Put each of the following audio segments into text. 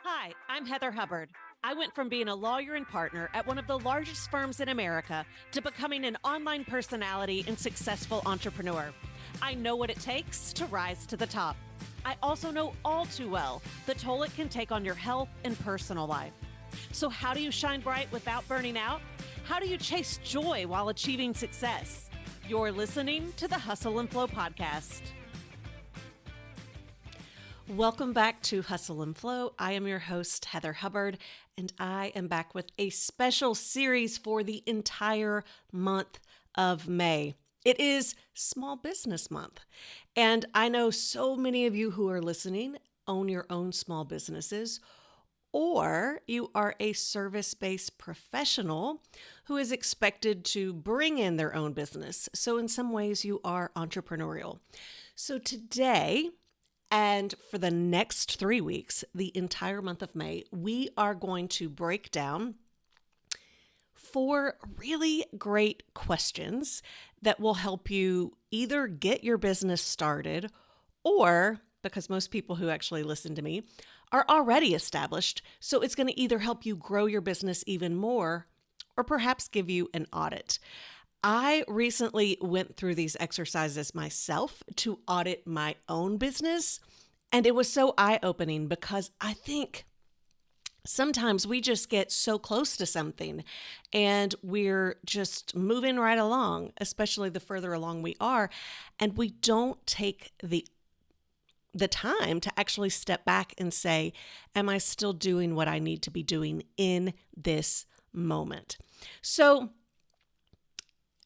Hi, I'm Heather Hubbard. I went from being a lawyer and partner at one of the largest firms in America to becoming an online personality and successful entrepreneur. I know what it takes to rise to the top. I also know all too well the toll it can take on your health and personal life. So, how do you shine bright without burning out? How do you chase joy while achieving success? You're listening to the Hustle and Flow podcast. Welcome back to Hustle and Flow. I am your host, Heather Hubbard, and I am back with a special series for the entire month of May. It is Small Business Month, and I know so many of you who are listening own your own small businesses, or you are a service-based professional who is expected to bring in their own business. So in some ways, you are entrepreneurial. So today, and for the next 3 weeks, the entire month of May, we are going to break down 4 really great questions that will help you either get your business started or, because most people who actually listen to me are already established, so it's going to either help you grow your business even more or perhaps give you an audit. I recently went through these exercises myself to audit my own business, and it was so eye-opening because I think sometimes we just get so close to something and we're just moving right along, especially the further along we are, and we don't take the time to actually step back and say, am I still doing what I need to be doing in this moment? So,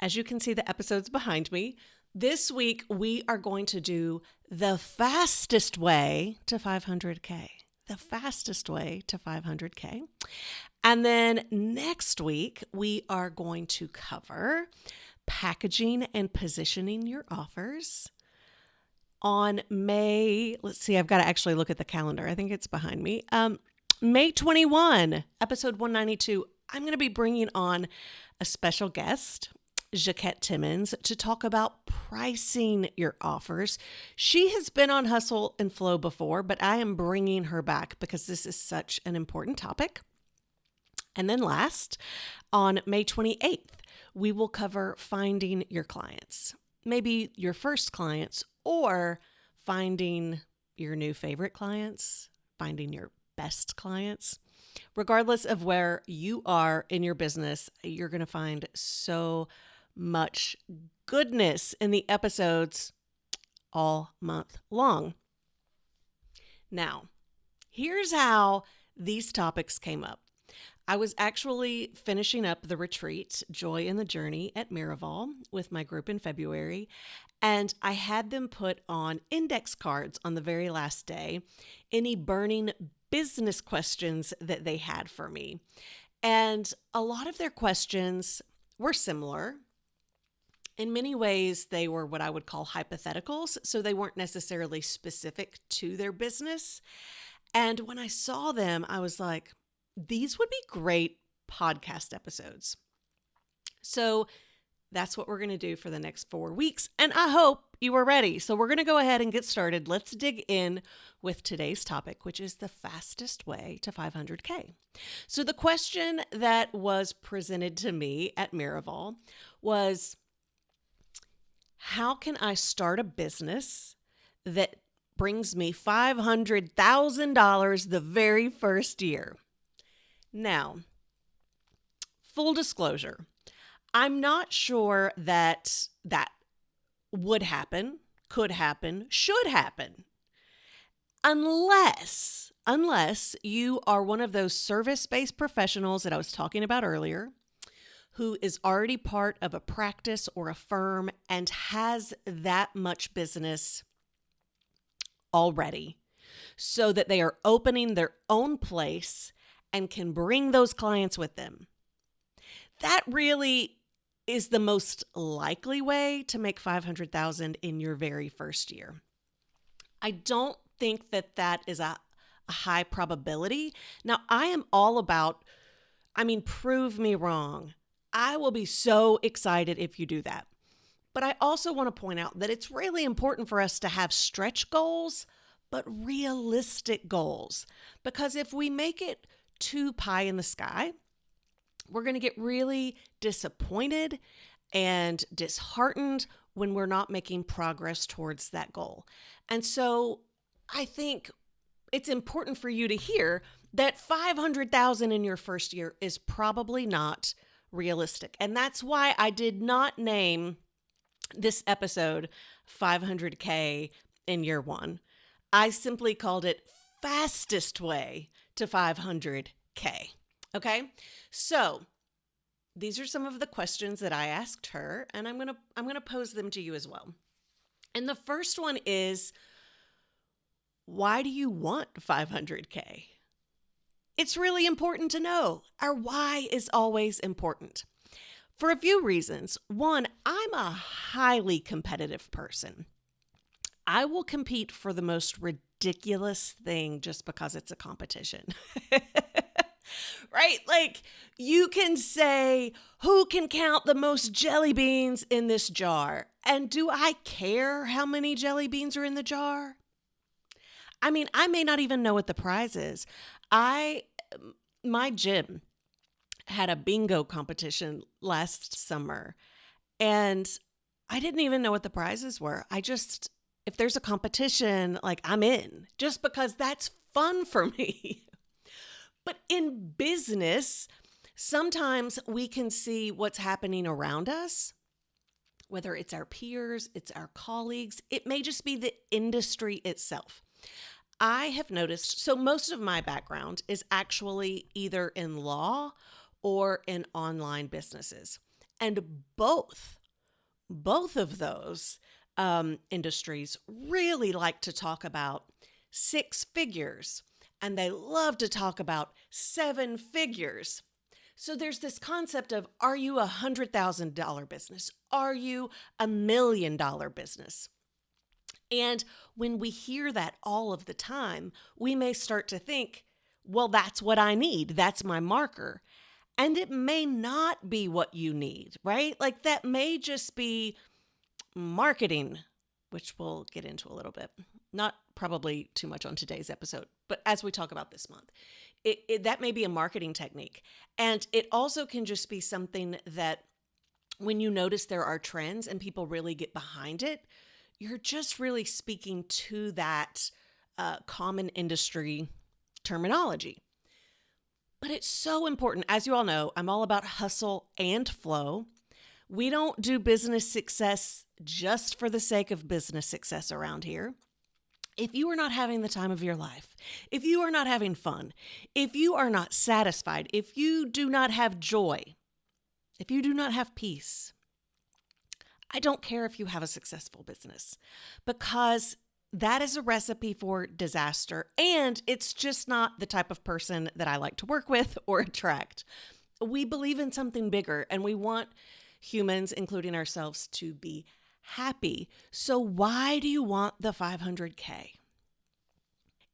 as you can see the episodes behind me, this week we are going to do the fastest way to 500K. The fastest way to 500K. And then next week we are going to cover packaging and positioning your offers. On May, let's see, I've got to actually look at the calendar. I think it's behind me. May 21, episode 192, I'm going to be bringing on a special guest, Jaquette Timmons, to talk about pricing your offers. She has been on Hustle and Flow before, but I am bringing her back because this is such an important topic. And then last, on May 28th, we will cover finding your clients, maybe your first clients, or finding your new favorite clients, finding your best clients. Regardless of where you are in your business, you're going to find so much goodness in the episodes all month long. Now, here's how these topics came up. I was actually finishing up the retreat, Joy in the Journey at Miraval, with my group in February, and I had them put on index cards on the very last day, any burning business questions that they had for me. And a lot of their questions were similar. In many ways, they were what I would call hypotheticals, so they weren't necessarily specific to their business. And when I saw them, I was like, these would be great podcast episodes. So that's what we're going to do for the next 4 weeks, and I hope you are ready. So we're going to go ahead and get started. Let's dig in with today's topic, which is the fastest way to 500K. So the question that was presented to me at Miraval was, how can I start a business that brings me $500,000 the very first year? Now, full disclosure, I'm not sure that would happen, could happen, should happen, unless you are one of those service-based professionals that I was talking about earlier, who is already part of a practice or a firm and has that much business already, so that they are opening their own place and can bring those clients with them. That really is the most likely way to make $500,000 in your very first year. I don't think that is a high probability. Now, I am all about, prove me wrong. I will be so excited if you do that. But I also want to point out that it's really important for us to have stretch goals, but realistic goals. Because if we make it too pie in the sky, we're going to get really disappointed and disheartened when we're not making progress towards that goal. And so I think it's important for you to hear that 500,000 in your first year is probably not realistic. And that's why I did not name this episode 500K in year one. I simply called it fastest way to 500K. Okay? So, these are some of the questions that I asked her, and I'm going to pose them to you as well. And the first one is, why do you want 500K? It's really important to know. Our why is always important for a few reasons. One, I'm a highly competitive person. I will compete for the most ridiculous thing just because it's a competition. Right? Like, you can say, who can count the most jelly beans in this jar? And do I care how many jelly beans are in the jar? I mean, I may not even know what the prize is. My gym had a bingo competition last summer, and I didn't even know what the prizes were. If there's a competition, like, I'm in, just because that's fun for me. But in business, sometimes we can see what's happening around us, whether it's our peers, it's our colleagues, it may just be the industry itself. I have noticed, so most of my background is actually either in law or in online businesses. And both of those industries really like to talk about six figures, and they love to talk about seven figures. So there's this concept of, are you a $100,000 business? Are you a $1 million business? And when we hear that all of the time, we may start to think, well, that's what I need. That's my marker. And it may not be what you need, right? Like, that may just be marketing, which we'll get into a little bit. Not probably too much on today's episode, but as we talk about this month, that may be a marketing technique. And it also can just be something that when you notice there are trends and people really get behind it, you're just really speaking to that common industry terminology. But it's so important. As you all know, I'm all about hustle and flow. We don't do business success just for the sake of business success around here. If you are not having the time of your life, if you are not having fun, if you are not satisfied, if you do not have joy, if you do not have peace, I don't care if you have a successful business, because that is a recipe for disaster. And it's just not the type of person that I like to work with or attract. We believe in something bigger, and we want humans, including ourselves, to be happy. So why do you want the 500K?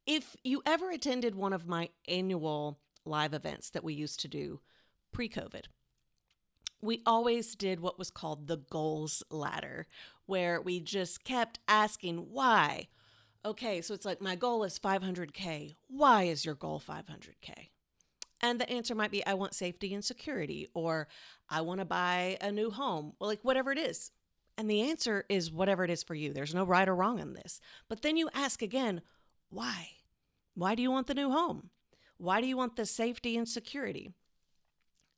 If you ever attended one of my annual live events that we used to do pre-COVID, we always did what was called the goals ladder, where we just kept asking why. Okay, so it's like, my goal is 500K. Why is your goal 500K? And the answer might be, I want safety and security, or I want to buy a new home. Well, like, whatever it is. And the answer is whatever it is for you. There's no right or wrong in this. But then you ask again, why? Why do you want the new home? Why do you want the safety and security?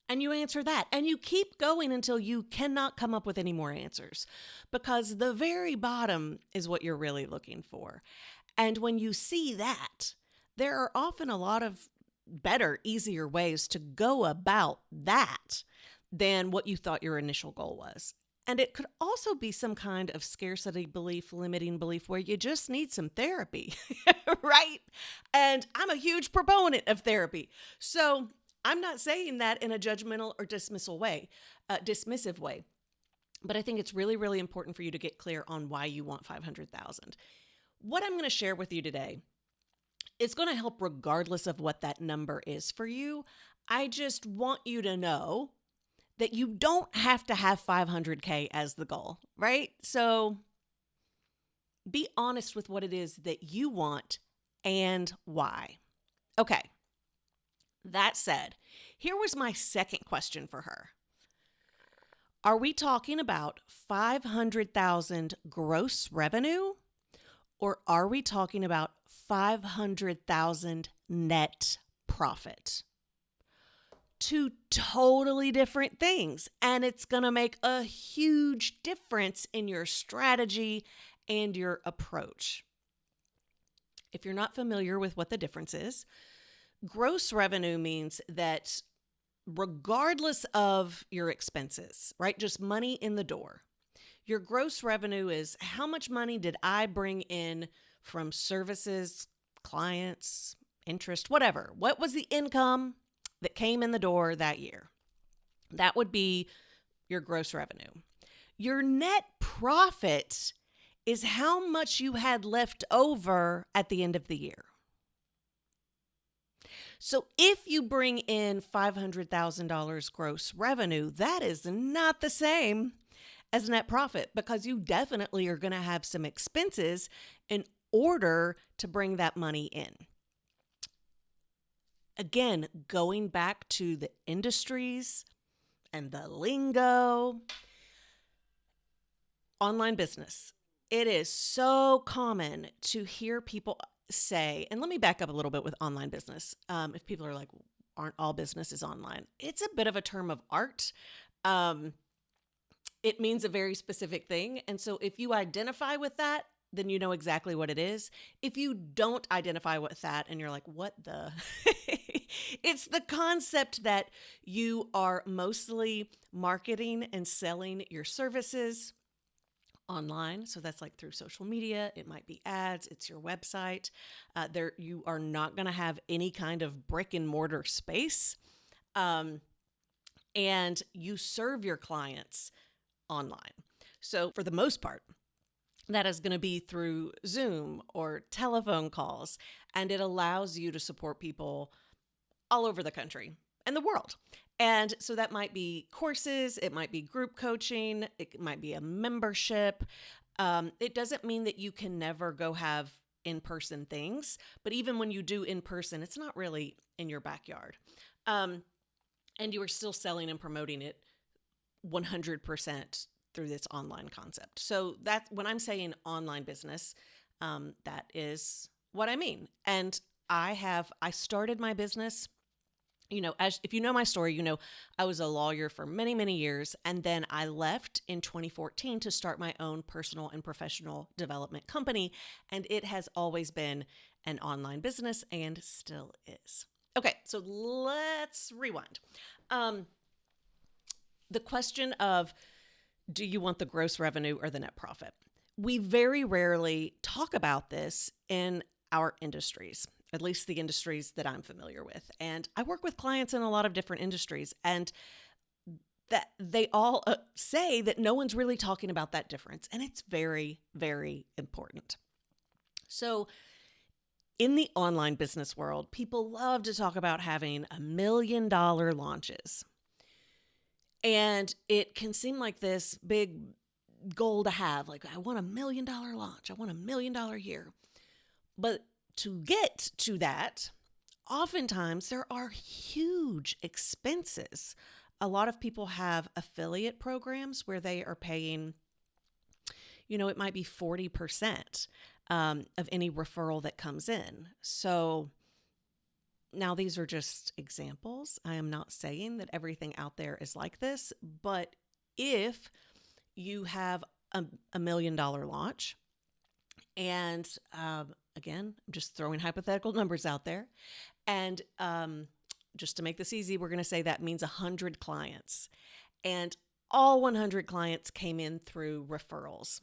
And you answer that. And you keep going until you cannot come up with any more answers, because the very bottom is what you're really looking for. And when you see that, there are often a lot of better, easier ways to go about that than what you thought your initial goal was. And it could also be some kind of scarcity belief, limiting belief, where you just need some therapy, right? And I'm a huge proponent of therapy. So I'm not saying that in a judgmental or dismissive way. But I think it's really, really important for you to get clear on why you want 500,000. What I'm going to share with you today is going to help regardless of what that number is for you. I just want you to know that you don't have to have 500K as the goal, right? So Be honest with what it is that you want and why. Okay, that said, here was my second question for her. Are we talking about 500,000 gross revenue, or are we talking about 500,000 net profit? Two totally different things, and it's going to make a huge difference in your strategy and your approach. If you're not familiar with what the difference is, gross revenue means that regardless of your expenses, right? Just money in the door. Your gross revenue is how much money did I bring in from services, clients, interest, whatever. What was the income that came in the door that year? That would be your gross revenue. Your net profit is how much you had left over at the end of the year. So if you bring in $500,000 gross revenue, that is not the same as net profit, because you definitely are going to have some expenses in order to bring that money in. Again, going back to the industries and the lingo, online business. It is so common to hear people say, and let me back up a little bit with online business. If people are like, aren't all businesses online? It's a bit of a term of art. It means a very specific thing. And so if you identify with that, then you know exactly what it is. If you don't identify with that and you're like, what the? It's the concept that you are mostly marketing and selling your services online. So that's like through social media. It might be ads. It's your website. You are not going to have any kind of brick and mortar space. And you serve your clients online. So for the most part, that is going to be through Zoom or telephone calls, and it allows you to support people all over the country and the world. And so that might be courses, it might be group coaching, it might be a membership. It doesn't mean that you can never go have in-person things, but even when you do in-person, it's not really in your backyard. And you are still selling and promoting it 100% through this online concept. So that's when I'm saying online business, that is what I mean. And I started my business, as if you know my story, I was a lawyer for many, many years. And then I left in 2014 to start my own personal and professional development company. And it has always been an online business and still is. Okay, so let's rewind. The question of, do you want the gross revenue or the net profit? We very rarely talk about this in our industries, at least the industries that I'm familiar with. And I work with clients in a lot of different industries, and that they all say that no one's really talking about that difference. And it's very, very important. So in the online business world, people love to talk about having $1 million launches. And it can seem like this big goal to have, like, I want $1 million launch. I want $1 million year. But to get to that, oftentimes there are huge expenses. A lot of people have affiliate programs where they are paying, it might be 40% of any referral that comes in. So now, these are just examples. I am not saying that everything out there is like this, but if you have a $1 million launch, and again, I'm just throwing hypothetical numbers out there, and just to make this easy, we're going to say that means 100 clients, and all 100 clients came in through referrals,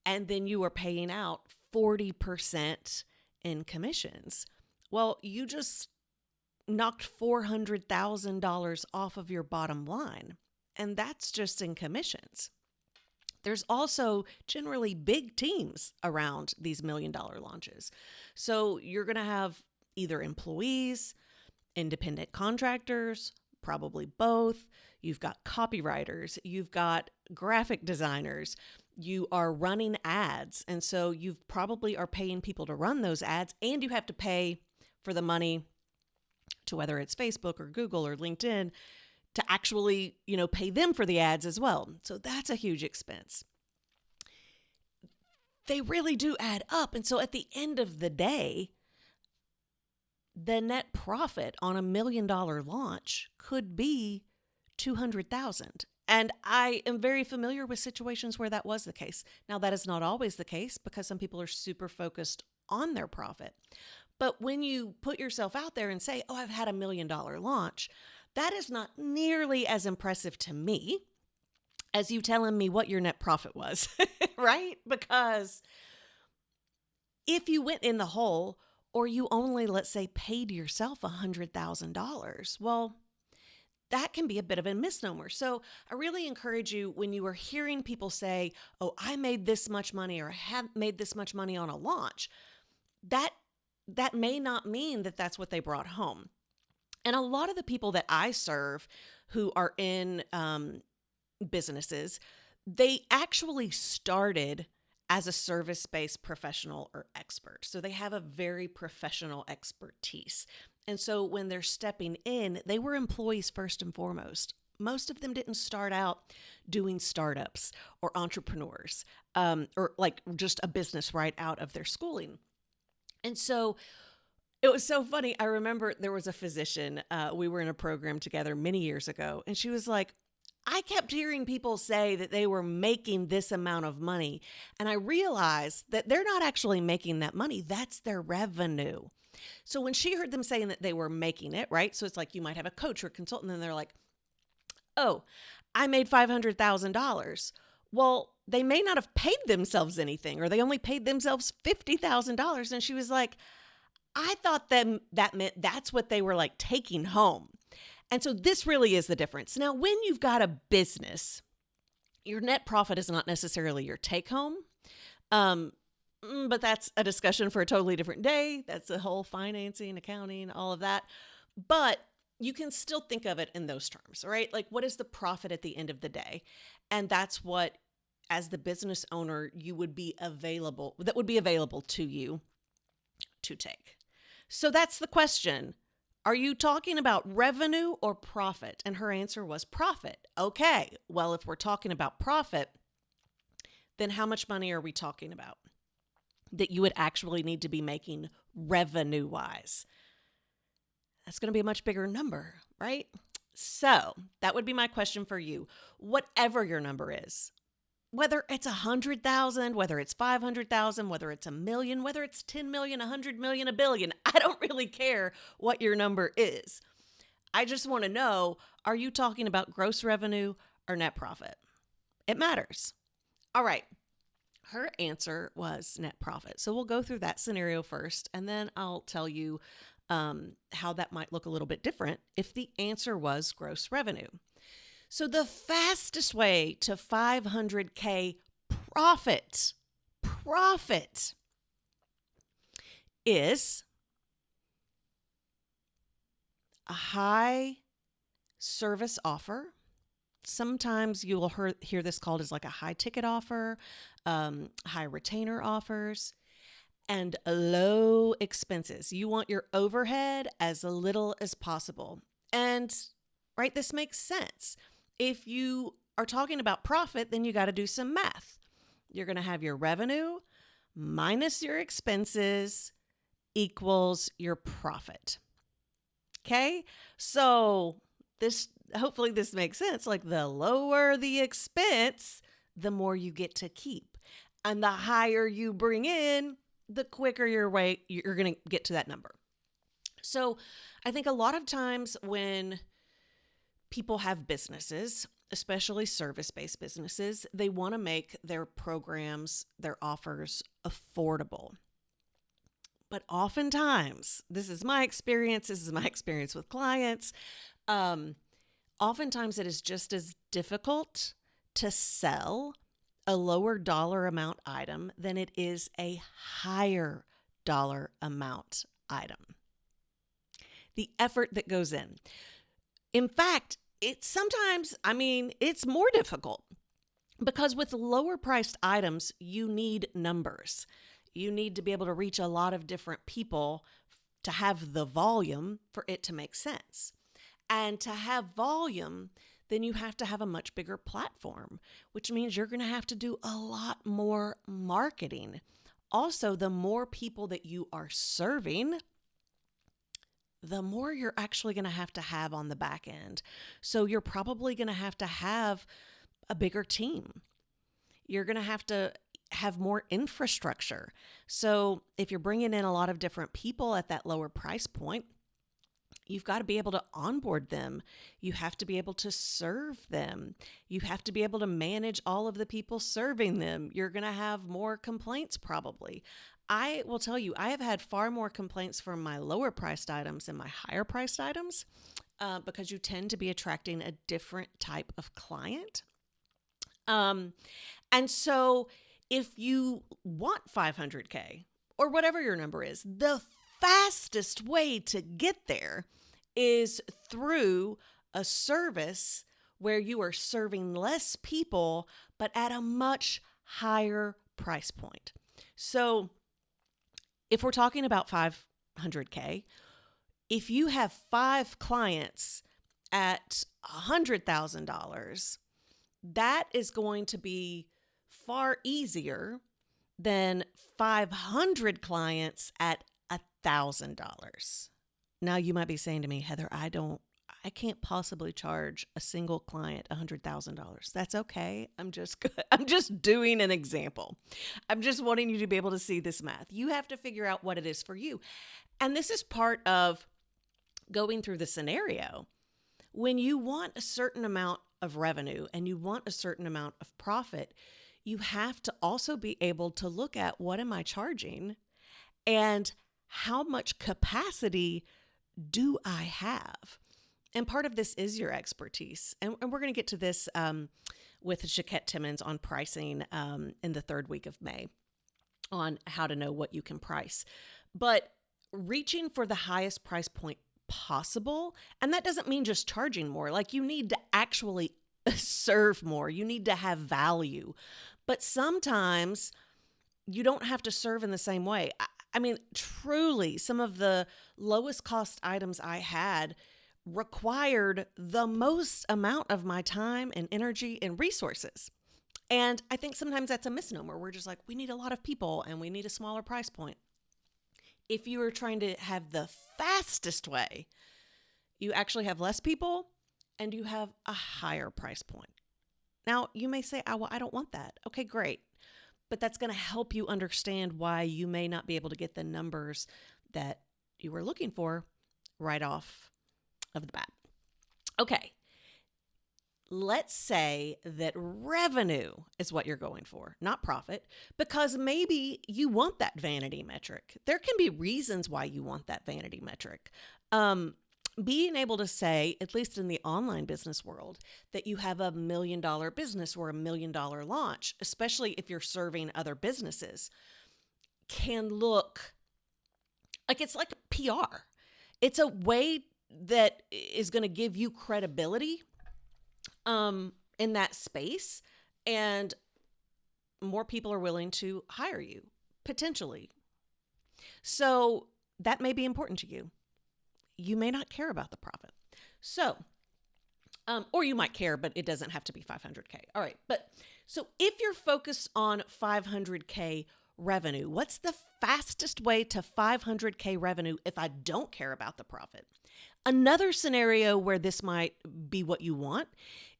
and then you are paying out 40% in commissions. Well, you just knocked $400,000 off of your bottom line, and that's just in commissions. There's also generally big teams around these $1 million launches. So you're going to have either employees, independent contractors, probably both. You've got copywriters, you've got graphic designers, You are running ads. And so you probably are paying people to run those ads, and you have to pay for the money to whether it's Facebook or Google or LinkedIn to actually, pay them for the ads as well. So that's a huge expense. They really do add up. And so at the end of the day, the net profit on $1 million launch could be 200,000. And I am very familiar with situations where that was the case. Now, that is not always the case because some people are super focused on their profit. But when you put yourself out there and say, oh, I've had $1 million launch, that is not nearly as impressive to me as you telling me what your net profit was, right? Because if you went in the hole or you only, let's say, paid yourself $100,000, well, that can be a bit of a misnomer. So I really encourage you, when you are hearing people say, oh, I made this much money or I have made this much money on a launch, that may not mean that that's what they brought home. And a lot of the people that I serve who are in businesses, they actually started as a service-based professional or expert. So they have a very professional expertise. And so when they're stepping in, they were employees first and foremost. Most of them didn't start out doing startups or entrepreneurs or like just a business right out of their schooling. And so it was so funny. I remember there was a physician, we were in a program together many years ago, and she was like, I kept hearing people say that they were making this amount of money, and I realized that they're not actually making that money. That's their revenue. So when she heard them saying that they were making it, right? So it's like you might have a coach or consultant, and they're like, oh, I made $500,000. Well, they may not have paid themselves anything, or they only paid themselves $50,000. And she was like, I thought that meant that's what they were like taking home. And so this really is the difference. Now, when you've got a business, your net profit is not necessarily your take home. But that's a discussion for a totally different day. That's the whole financing, accounting, all of that. But you can still think of it in those terms, right? Like, what is the profit at the end of the day? And that's what, as the business owner, that would be available to you to take. So that's the question. Are you talking about revenue or profit? And her answer was profit. Okay, well, if we're talking about profit, then how much money are we talking about that you would actually need to be making revenue-wise? That's going to be a much bigger number, right? So that would be my question for you. Whatever your number is, whether it's 100,000, whether it's 500,000, whether it's 1 million, whether it's 10 million, 100 million, 1 billion, I don't really care what your number is. I just want to know, are you talking about gross revenue or net profit? It matters. All right. Her answer was net profit. So we'll go through that scenario first, and then I'll tell you how that might look a little bit different if the answer was gross revenue. So the fastest way to 500K profit is a high service offer. Sometimes you will hear this called as like a high ticket offer, high retainer offers, and low expenses. You want your overhead as little as possible. And right, this makes sense. If you are talking about profit, then you got to do some math. You're going to have your revenue minus your expenses equals your profit. Okay? So hopefully this makes sense. Like, the lower the expense, the more you get to keep. And the higher you bring in, the quicker you're going to get to that number. So I think a lot of times when people have businesses, especially service-based businesses, they want to make their programs, their offers affordable. But oftentimes, this is my experience with clients, oftentimes it is just as difficult to sell a lower dollar amount item than it is a higher dollar amount item. The effort that goes in. In fact, it's more difficult. Because with lower priced items, you need numbers. You need to be able to reach a lot of different people to have the volume for it to make sense. And to have volume, then you have to have a much bigger platform, which means you're going to have to do a lot more marketing. Also, the more people that you are serving, the more you're actually going to have on the back end. So you're probably going to have a bigger team. You're going to have more infrastructure. So if you're bringing in a lot of different people at that lower price point, you've got to be able to onboard them. You have to be able to serve them. You have to be able to manage all of the people serving them. You're going to have more complaints probably. I will tell you, I have had far more complaints from my lower priced items than my higher priced items because you tend to be attracting a different type of client. And so if you want 500K or whatever your number is, the fastest way to get there is through a service where you are serving less people, but at a much higher price point. So if we're talking about 500K, if you have 5 clients at $100,000, that is going to be far easier than 500 clients at $1,000. Now you might be saying to me, Heather, I can't possibly charge a single client $100,000. That's okay. I'm just doing an example. I'm just wanting you to be able to see this math. You have to figure out what it is for you. And this is part of going through the scenario. When you want a certain amount of revenue and you want a certain amount of profit, you have to also be able to look at what am I charging and how much capacity do I have? And part of this is your expertise. And we're going to get to this with Jaquette Timmons on pricing in the 3rd week of May on how to know what you can price. But reaching for the highest price point possible, and that doesn't mean just charging more. Like you need to actually serve more. You need to have value. But sometimes you don't have to serve in the same way. I mean, truly, some of the lowest cost items I had required the most amount of my time and energy and resources. And I think sometimes that's a misnomer. We're just like, we need a lot of people and we need a smaller price point. If you are trying to have the fastest way, you actually have less people and you have a higher price point. Now, you may say, oh, well, I don't want that. Okay, great. But that's going to help you understand why you may not be able to get the numbers that you were looking for right off of the bat. Okay. Let's say that revenue is what you're going for, not profit, because maybe you want that vanity metric. There can be reasons why you want that vanity metric. Being able to say, at least in the online business world, that you have $1 million business or $1 million launch, especially if you're serving other businesses, can look like it's like PR. It's a way that is going to give you credibility in that space, and more people are willing to hire you, potentially. So that may be important to you. You may not care about the profit. So, or you might care, but it doesn't have to be 500K. All right. But so if you're focused on 500K revenue, what's the fastest way to 500K revenue if I don't care about the profit? Another scenario where this might be what you want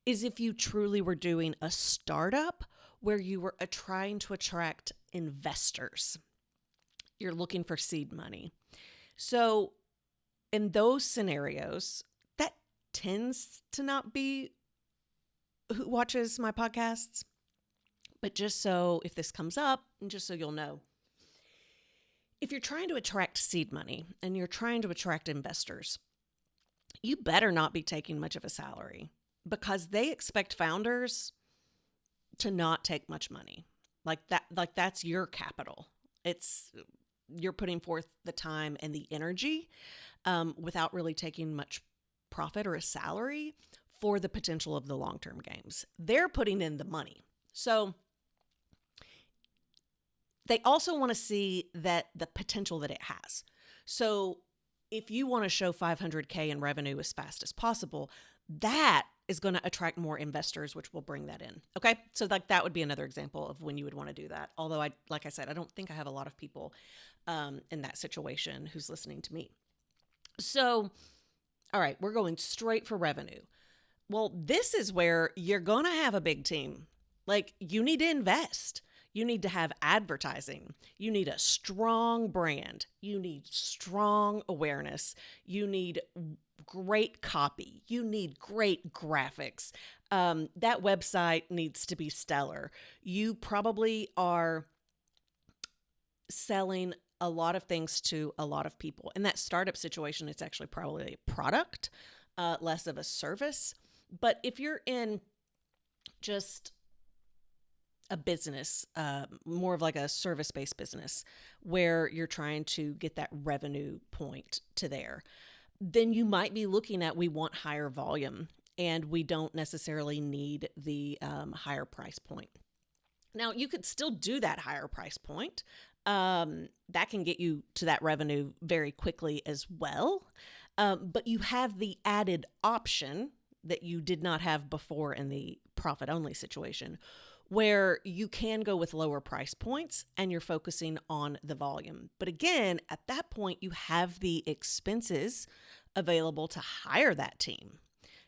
is if you truly were doing a startup where you were trying to attract investors. You're looking for seed money. So in those scenarios, that tends to not be who watches my podcasts. But just so if this comes up, and just so you'll know, if you're trying to attract seed money and you're trying to attract investors, you better not be taking much of a salary because they expect founders to not take much money. Like that's your capital. You're putting forth the time and the energy without really taking much profit or a salary for the potential of the long-term games. They're putting in the money. So they also want to see that the potential that it has. So if you want to show 500K in revenue as fast as possible, that is going to attract more investors, which will bring that in. Okay. So like that would be another example of when you would want to do that. Although like I said, I don't think I have a lot of people in that situation who's listening to me. So, all right, we're going straight for revenue. Well, this is where you're going to have a big team. Like you need to invest. You need to have advertising. You need a strong brand. You need strong awareness. You need great copy. You need great graphics. That website needs to be stellar. You probably are selling a lot of things to a lot of people. In that startup situation, it's actually probably a product, less of a service. But if you're in just a business, more of like a service-based business where you're trying to get that revenue point to there, then you might be looking at, we want higher volume and we don't necessarily need the higher price point. Now, you could still do that higher price point. That can get you to that revenue very quickly as well. But you have the added option that you did not have before in the profit only situation, where you can go with lower price points and you're focusing on the volume. But again, at that point, you have the expenses available to hire that team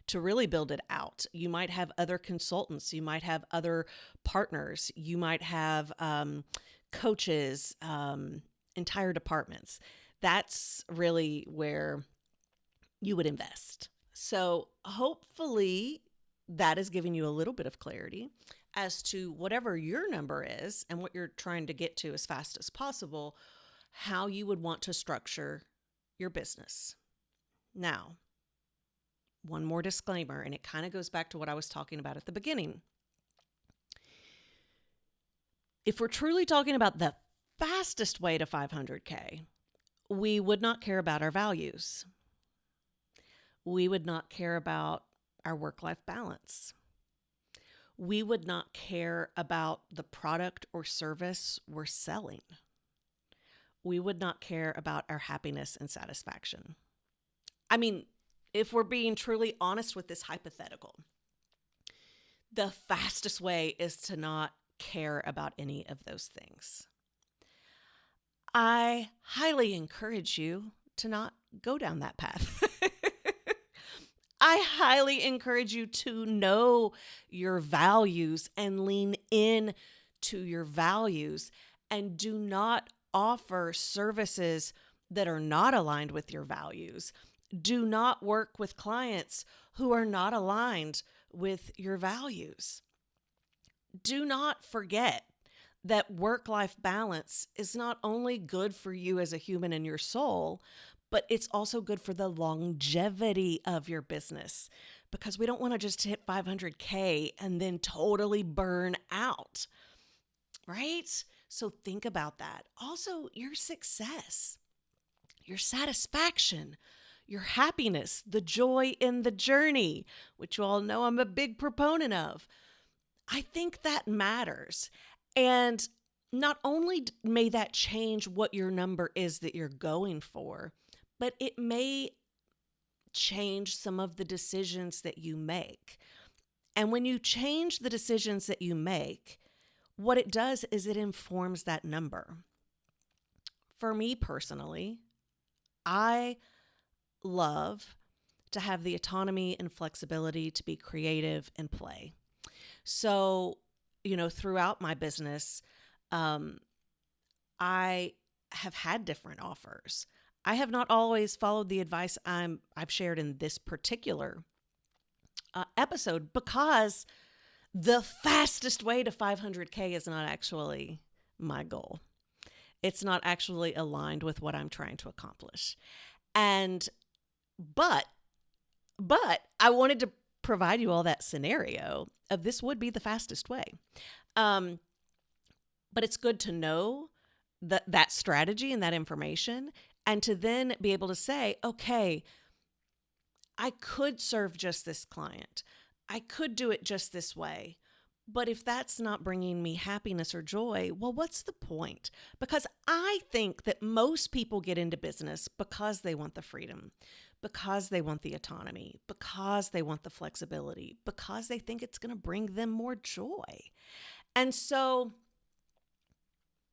to really build it out. You might have other consultants, you might have other partners, you might have coaches, entire departments. That's really where you would invest. So hopefully that is giving you a little bit of clarity as to whatever your number is and what you're trying to get to as fast as possible, how you would want to structure your business. Now, one more disclaimer, and it kind of goes back to what I was talking about at the beginning. If we're truly talking about the fastest way to 500K, we would not care about our values. We would not care about our work-life balance. We would not care about the product or service we're selling. We would not care about our happiness and satisfaction. I mean, if we're being truly honest with this hypothetical, the fastest way is to not care about any of those things. I highly encourage you to not go down that path. I highly encourage you to know your values and lean in to your values, and do not offer services that are not aligned with your values. Do not work with clients who are not aligned with your values. Do not forget that work-life balance is not only good for you as a human and your soul, but it's also good for the longevity of your business, because we don't want to just hit 500K and then totally burn out, right? So think about that. Also, your success, your satisfaction, your happiness, the joy in the journey, which you all know I'm a big proponent of. I think that matters. And not only may that change what your number is that you're going for, but it may change some of the decisions that you make. And when you change the decisions that you make, what it does is it informs that number. For me personally, I love to have the autonomy and flexibility to be creative and play. So, throughout my business, I have had different offers. I have not always followed the advice I've shared in this particular episode, because the fastest way to 500K is not actually my goal. It's not actually aligned with what I'm trying to accomplish. But I wanted to provide you all that scenario of this would be the fastest way. But it's good to know that strategy and that information, and to then be able to say, okay, I could serve just this client. I could do it just this way, But if that's not bringing me happiness or joy, well, what's the point? Because I think that most people get into business because they want the freedom, because they want the autonomy, because they want the flexibility, because they think it's going to bring them more joy. And so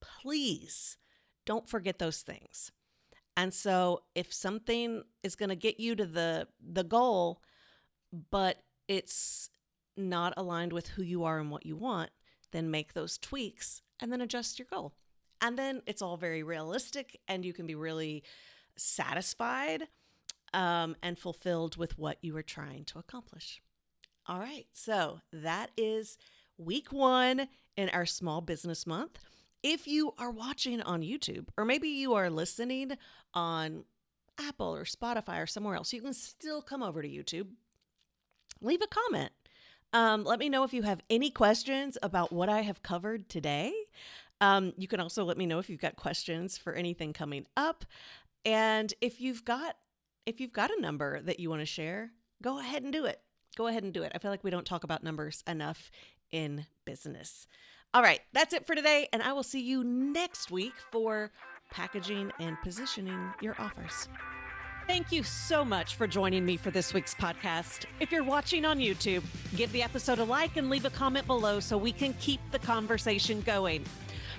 please don't forget those things. And so if something is going to get you to the goal, but it's not aligned with who you are and what you want, then make those tweaks and then adjust your goal. And then it's all very realistic and you can be really satisfied and fulfilled with what you are trying to accomplish. All right, so that is week 1 in our small business month. If you are watching on YouTube, or maybe you are listening on Apple or Spotify or somewhere else, you can still come over to YouTube. Leave a comment. Let me know if you have any questions about what I have covered today. You can also let me know if you've got questions for anything coming up. And if you've got a number that you want to share, go ahead and do it. Go ahead and do it. I feel like we don't talk about numbers enough in business. All right, that's it for today, and I will see you next week for packaging and positioning your offers. Thank you so much for joining me for this week's podcast. If you're watching on YouTube, give the episode a like and leave a comment below so we can keep the conversation going.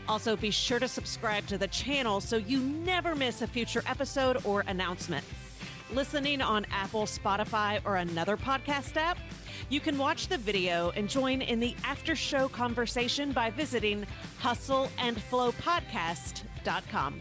Also, be sure to subscribe to the channel so you never miss a future episode or announcement. Listening on Apple, Spotify, or another podcast app, you can watch the video and join in the after-show conversation by visiting hustleandflowpodcast.com.